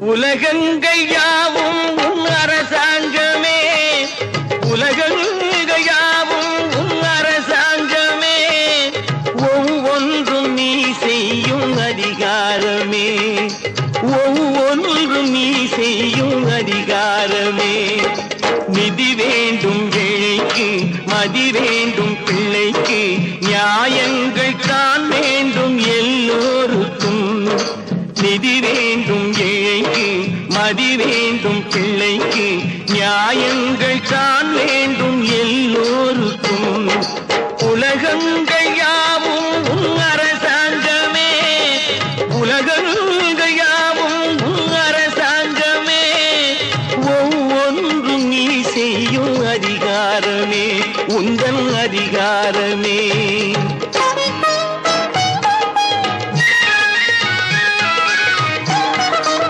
உலகங்கள் யாவும் உன் அரசாங்கமே, உலகங்கள் யாவும் உன் அரசாங்கமே, ஒவ்வொன்றும் நீ செய்யும் அதிகாரமே, ஒவ்வொன்றும் நீ செய்யும் அதிகாரமே. நிதி வேண்டும் ஏழைக்கு, மதி வேண்டும் பிள்ளைக்கு, நியாயங்கள் தான் வேண்டும் எல்லோருக்கும். நிதி வேண்டும் ஏழைக்கு, மதி வேண்டும் பிள்ளைக்கு, நியாயங்கள் தான் வேண்டும் எல்லோருக்கும். உலகங்கள் யாவும் உன் அரசாங்கமே, உலகங்கள் யாவும் உன் அரசாங்கமே, ஒவ்வொன்றும் நீ செய்யும் அதிகாரமே, உந்தன் அதிகாரமே.